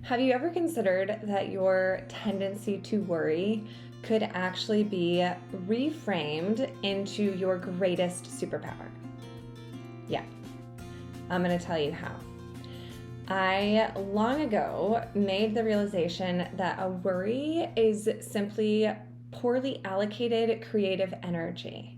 Have you ever considered that your tendency to worry could actually be reframed into your greatest superpower? Yeah, I'm going to tell you how. I long ago made the realization that a worry is simply poorly allocated creative energy.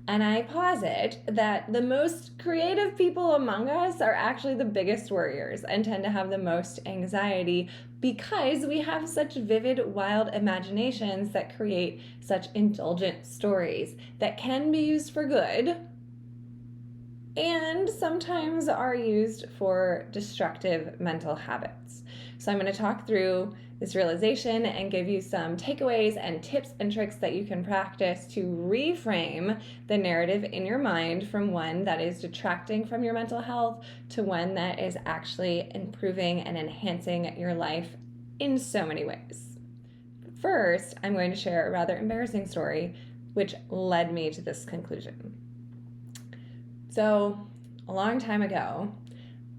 And I posit that the most creative people among us are actually the biggest worriers and tend to have the most anxiety because we have such vivid, wild imaginations that create such indulgent stories that can be used for good and sometimes are used for destructive mental habits. So I'm going to talk through this realization and give you some takeaways and tips and tricks that you can practice to reframe the narrative in your mind from one that is detracting from your mental health to one that is actually improving and enhancing your life in so many ways. First, I'm going to share a rather embarrassing story which led me to this conclusion. So, a long time ago,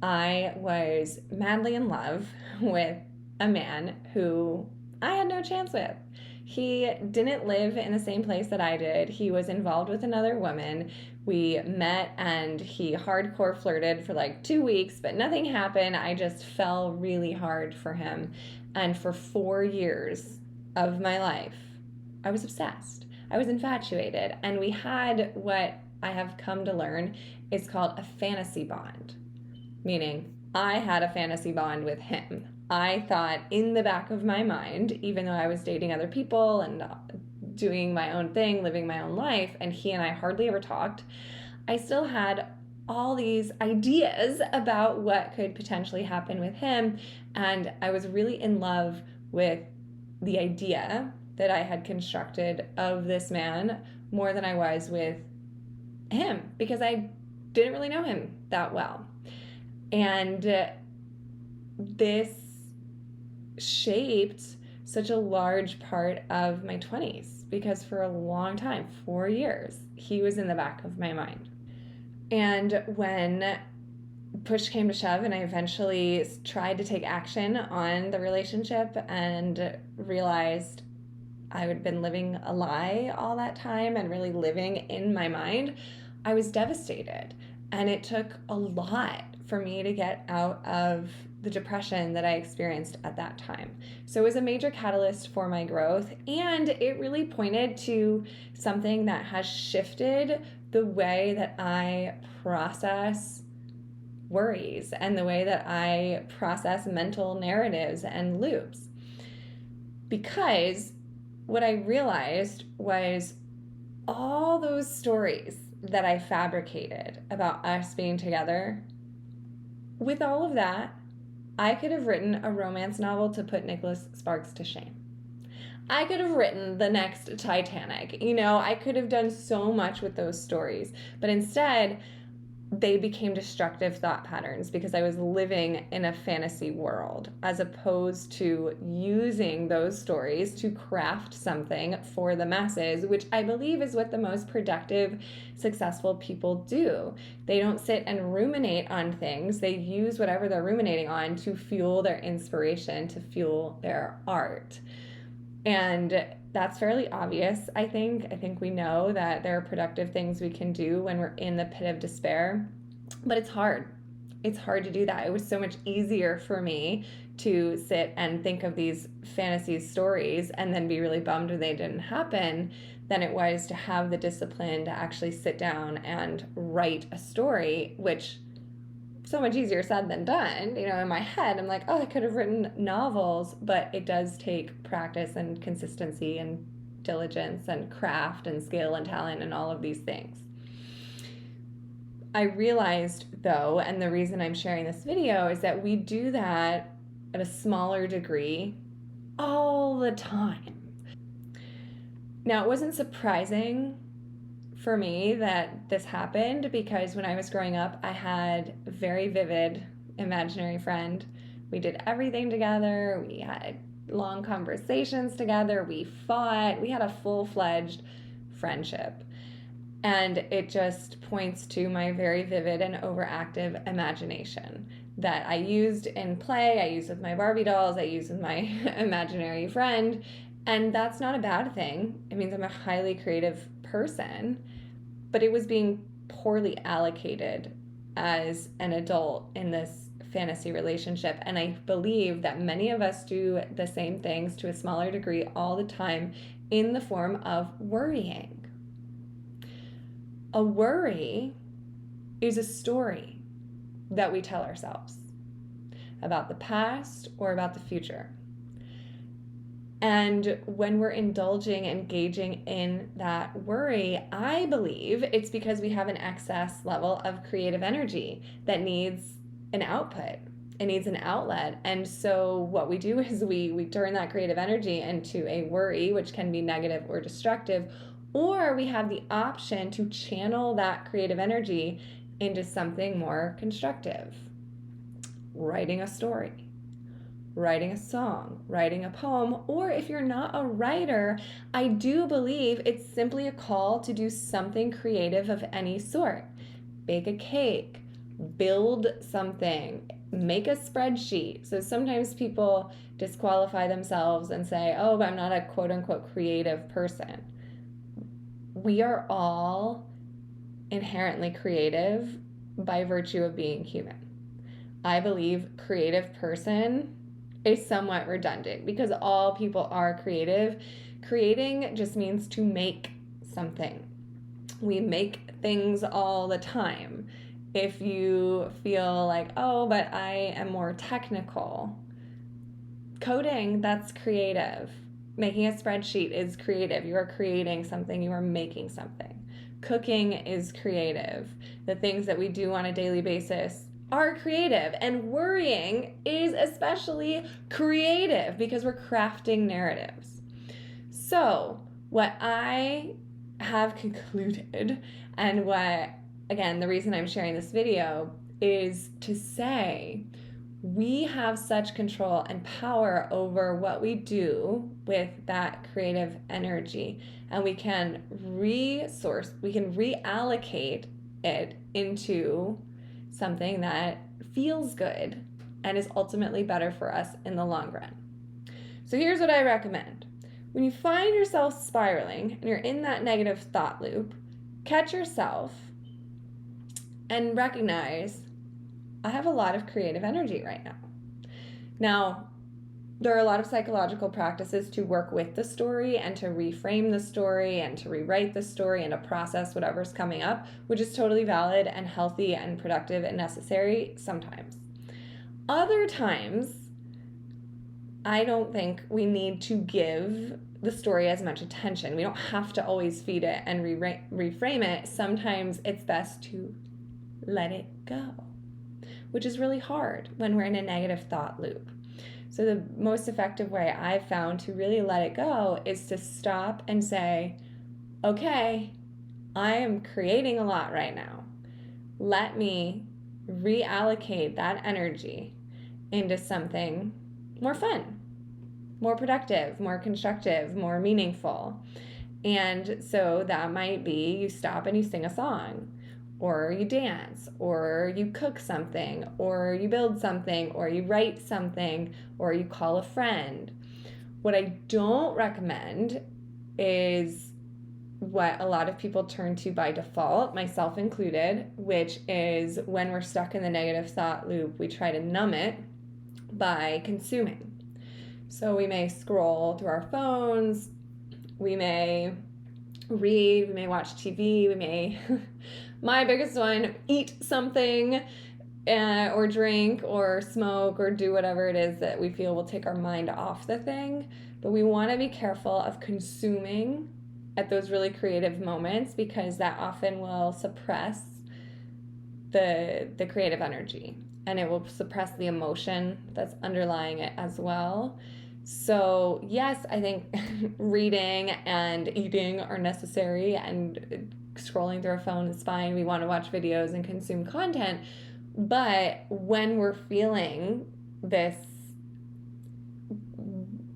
I was madly in love with a man who I had no chance with. He didn't live in the same place that I did. He was involved with another woman. We met and he hardcore flirted for like 2 weeks, but nothing happened. I just fell really hard for him. And for 4 years of my life, I was obsessed. I was infatuated. And we had what I have come to learn is called a fantasy bond, meaning I had a fantasy bond with him. I thought in the back of my mind, even though I was dating other people and doing my own thing, living my own life, and he and I hardly ever talked, I still had all these ideas about what could potentially happen with him. And I was really in love with the idea that I had constructed of this man more than I was with him because I didn't really know him that well. And this shaped such a large part of my 20s because for a long time, 4 years, he was in the back of my mind. And when push came to shove and I eventually tried to take action on the relationship and realized I had been living a lie all that time and really living in my mind, I was devastated. And it took a lot for me to get out of the depression that I experienced at that time. So it was a major catalyst for my growth, and it really pointed to something that has shifted the way that I process worries and the way that I process mental narratives and loops. Because what I realized was all those stories that I fabricated about us being together, with all of that, I could have written a romance novel to put Nicholas Sparks to shame. I could have written the next Titanic. I could have done so much with those stories. But instead, they became destructive thought patterns because I was living in a fantasy world as opposed to using those stories to craft something for the masses, which I believe is what the most productive, successful people do. They don't sit and ruminate on things. They use whatever they're ruminating on to fuel their inspiration, to fuel their art. And that's fairly obvious, I think. I think we know that there are productive things we can do when we're in the pit of despair, but it's hard. It's hard to do that. It was so much easier for me to sit and think of these fantasy stories and then be really bummed when they didn't happen than it was to have the discipline to actually sit down and write a story, which so much easier said than done. In my head, I'm like, oh, I could have written novels, but it does take practice and consistency and diligence and craft and skill and talent and all of these things. I realized, though, and the reason I'm sharing this video is that we do that at a smaller degree all the time. Now, it wasn't surprising for me that this happened because when I was growing up, I had a very vivid imaginary friend. We did everything together. We had long conversations together. We fought. We had a full-fledged friendship. And it just points to my very vivid and overactive imagination. that I used in play, I used with my Barbie dolls, I used with my imaginary friend. And that's not a bad thing. It means I'm a highly creative person, but it was being poorly allocated as an adult in this fantasy relationship. And I believe that many of us do the same things to a smaller degree all the time in the form of worrying. A worry is a story that we tell ourselves about the past or about the future. And when we're indulging, engaging in that worry, I believe it's because we have an excess level of creative energy that needs an output. It needs an outlet. And so what we do is we turn that creative energy into a worry, which can be negative or destructive, or we have the option to channel that creative energy into something more constructive. Writing a story, writing a song, writing a poem, or if you're not a writer, I do believe it's simply a call to do something creative of any sort. Bake a cake, build something, make a spreadsheet. So sometimes people disqualify themselves and say, oh, but I'm not a quote unquote creative person. We are all inherently creative by virtue of being human. I believe creative person is somewhat redundant because all people are creative. Creating just means to make something. We make things all the time. If you feel like, oh, but I am more technical, coding, that's creative. Making a spreadsheet is creative. You are creating something, you are making something. Cooking is creative. The things that we do on a daily basis are creative, and worrying is especially creative because we're crafting narratives. So what I have concluded, and what, again, the reason I'm sharing this video is to say we have such control and power over what we do with that creative energy, and we can reallocate it into something that feels good and is ultimately better for us in the long run. So here's what I recommend. When you find yourself spiraling and you're in that negative thought loop, catch yourself and recognize, I have a lot of creative energy right now. Now, there are a lot of psychological practices to work with the story and to reframe the story and to rewrite the story and to process whatever's coming up, which is totally valid and healthy and productive and necessary sometimes. Other times, I don't think we need to give the story as much attention. We don't have to always feed it and reframe it. Sometimes it's best to let it go, which is really hard when we're in a negative thought loop. So the most effective way I've found to really let it go is to stop and say, okay, I am creating a lot right now. Let me reallocate that energy into something more fun, more productive, more constructive, more meaningful. And so that might be you stop and you sing a song, or you dance, or you cook something, or you build something, or you write something, or you call a friend. What I don't recommend is what a lot of people turn to by default, myself included, which is when we're stuck in the negative thought loop, we try to numb it by consuming. So we may scroll through our phones, we may read, we may watch TV, we may, my biggest one, eat something or drink or smoke or do whatever it is that we feel will take our mind off the thing. But we want to be careful of consuming at those really creative moments because that often will suppress the creative energy and it will suppress the emotion that's underlying it as well. So yes, I think reading and eating are necessary and scrolling through our phone is fine. We want to watch videos and consume content. But when we're feeling this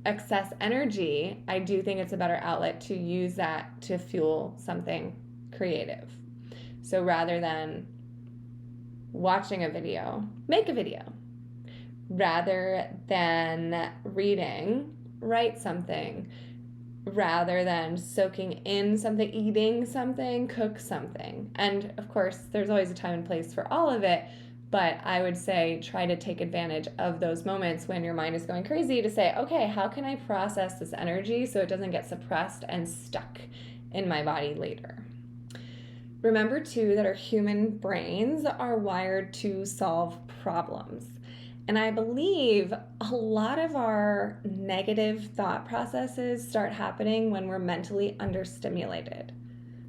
excess energy, I do think it's a better outlet to use that to fuel something creative. So rather than watching a video, make a video. Rather than reading, write something. Rather than soaking in something, eating something, cook something. And of course, there's always a time and place for all of it, but I would say try to take advantage of those moments when your mind is going crazy to say, okay, how can I process this energy so it doesn't get suppressed and stuck in my body later? Remember too that our human brains are wired to solve problems. And I believe a lot of our negative thought processes start happening when we're mentally understimulated.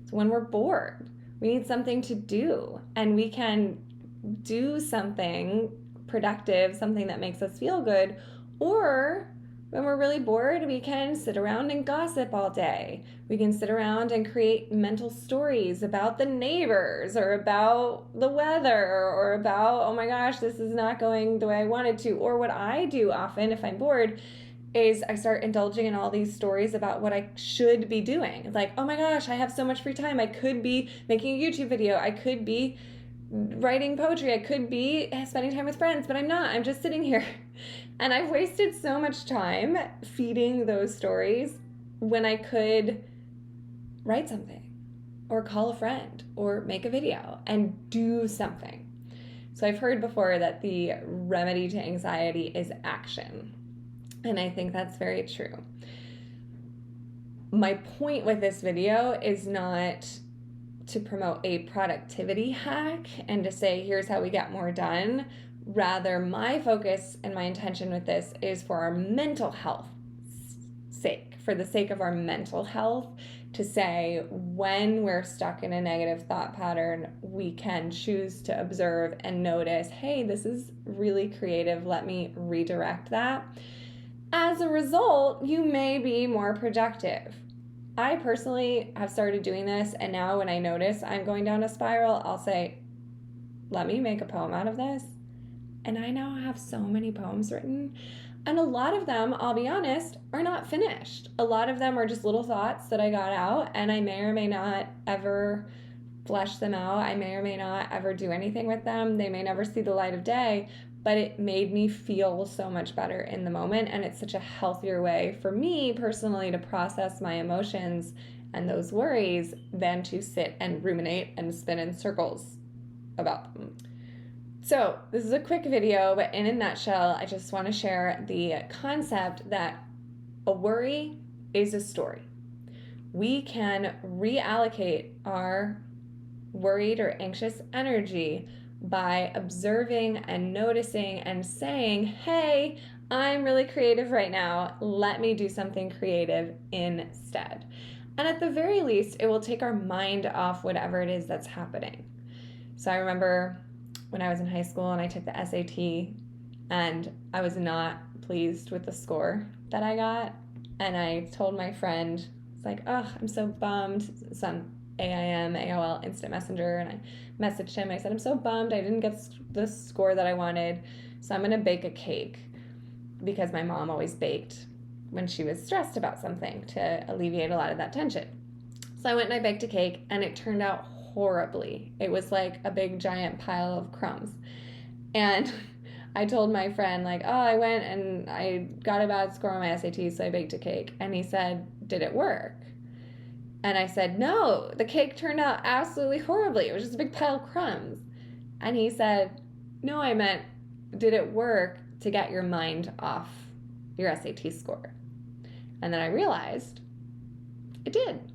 So when we're bored, we need something to do, and we can do something productive, something that makes us feel good, or when we're really bored, we can sit around and gossip all day. We can sit around and create mental stories about the neighbors or about the weather or about, oh my gosh, this is not going the way I wanted to. Or what I do often if I'm bored is I start indulging in all these stories about what I should be doing. Like, oh my gosh, I have so much free time. I could be making a YouTube video. I could be writing poetry. I could be spending time with friends, but I'm not. I'm just sitting here. And I've wasted so much time feeding those stories when I could write something or call a friend or make a video and do something. So I've heard before that the remedy to anxiety is action. And I think that's very true. My point with this video is not to promote a productivity hack and to say, here's how we get more done. Rather, my focus and my intention with this is for our mental health sake, for the sake of our mental health, to say when we're stuck in a negative thought pattern, we can choose to observe and notice, hey, this is really creative. Let me redirect that. As a result, you may be more productive. I personally have started doing this, and now when I notice I'm going down a spiral, I'll say, let me make a poem out of this. And I now have so many poems written, and a lot of them, I'll be honest, are not finished. A lot of them are just little thoughts that I got out, and I may or may not ever flesh them out. I may or may not ever do anything with them. They may never see the light of day, but it made me feel so much better in the moment, and it's such a healthier way for me personally to process my emotions and those worries than to sit and ruminate and spin in circles about them. So this is a quick video, but in a nutshell, I just want to share the concept that a worry is a story. We can reallocate our worried or anxious energy by observing and noticing and saying, hey, I'm really creative right now. Let me do something creative instead. And at the very least, it will take our mind off whatever it is that's happening. So I remember when I was in high school and I took the SAT, and I was not pleased with the score that I got. And I told my friend, it's like, oh, I'm so bummed. It's on AIM, AOL Instant Messenger, and I messaged him. I said, I'm so bummed I didn't get the score that I wanted, so I'm going to bake a cake, because my mom always baked when she was stressed about something to alleviate a lot of that tension. So I went and I baked a cake, and it turned out horribly. It was like a big giant pile of crumbs. And I told my friend, like, oh, I went and I got a bad score on my SAT, so I baked a cake. And he said, did it work? And I said, no, the cake turned out absolutely horribly. It was just a big pile of crumbs. And he said, no, I meant, did it work to get your mind off your SAT score? And then I realized it did.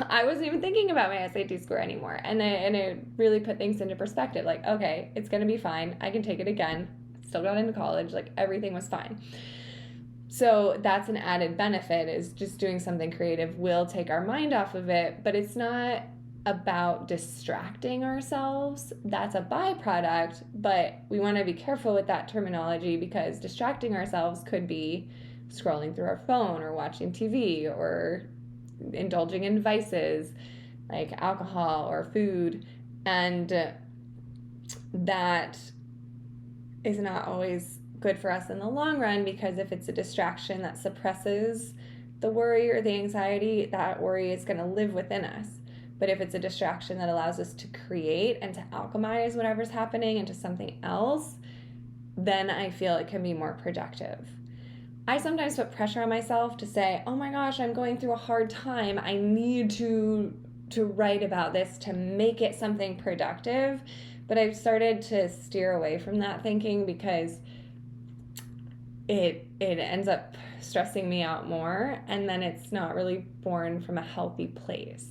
I wasn't even thinking about my SAT score anymore. And it really put things into perspective. Like, okay, it's going to be fine. I can take it again. Still got into college. Like, everything was fine. So that's an added benefit, is just doing something creative will take our mind off of it. But it's not about distracting ourselves. That's a byproduct. But we want to be careful with that terminology, because distracting ourselves could be scrolling through our phone or watching TV or indulging in vices like alcohol or food, and that is not always good for us in the long run, because if it's a distraction that suppresses the worry or the anxiety, that worry is going to live within us. But if it's a distraction that allows us to create and to alchemize whatever's happening into something else, then I feel it can be more productive. I sometimes put pressure on myself to say, oh my gosh, I'm going through a hard time. I need to write about this to make it something productive. But I've started to steer away from that thinking because it ends up stressing me out more, and then it's not really born from a healthy place.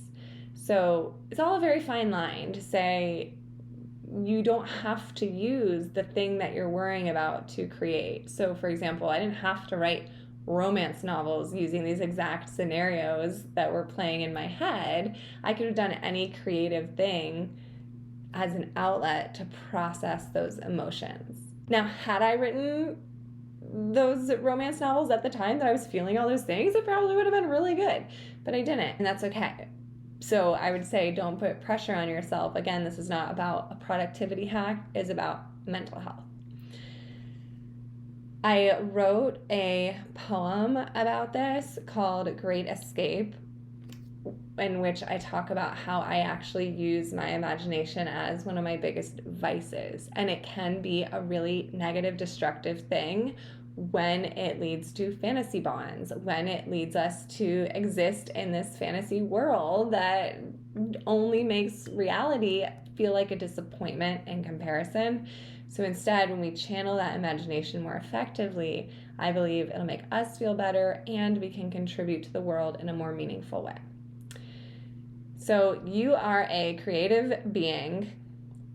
So it's all a very fine line to say you don't have to use the thing that you're worrying about to create. So for example, I didn't have to write romance novels using these exact scenarios that were playing in my head. I could have done any creative thing as an outlet to process those emotions. Now, had I written those romance novels at the time that I was feeling all those things, it probably would have been really good, but I didn't, and that's okay. So I would say don't put pressure on yourself. Again, this is not about a productivity hack, it's about mental health. I wrote a poem about this called Great Escape, in which I talk about how I actually use my imagination as one of my biggest vices. And it can be a really negative, destructive thing when it leads to fantasy bonds, when it leads us to exist in this fantasy world that only makes reality feel like a disappointment in comparison. So instead, when we channel that imagination more effectively, I believe it'll make us feel better and we can contribute to the world in a more meaningful way. So you are a creative being.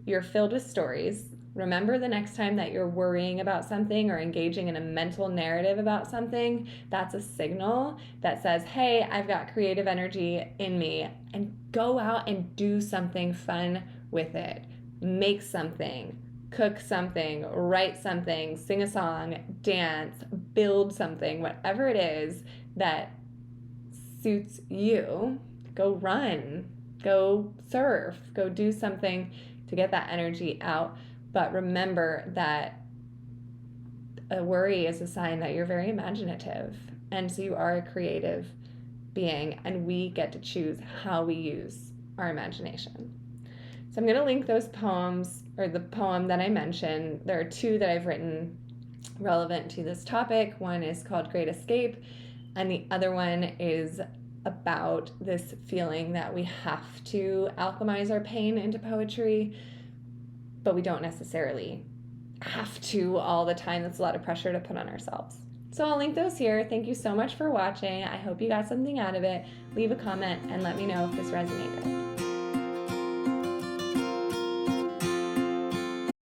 You're filled with stories. Remember, the next time that you're worrying about something or engaging in a mental narrative about something, that's a signal that says, hey, I've got creative energy in me, and go out and do something fun with it. Make something, cook something, write something, sing a song, dance, build something, whatever it is that suits you. Go run, go surf, go do something to get that energy out. But remember that a worry is a sign that you're very imaginative. And so you are a creative being, and we get to choose how we use our imagination. So I'm going to link those poems, or the poem that I mentioned. There are two that I've written relevant to this topic. One is called Great Escape, and the other one is about this feeling that we have to alchemize our pain into poetry, but we don't necessarily have to all the time. That's a lot of pressure to put on ourselves. So I'll link those here. Thank you so much for watching. I hope you got something out of it. Leave a comment and let me know if this resonated.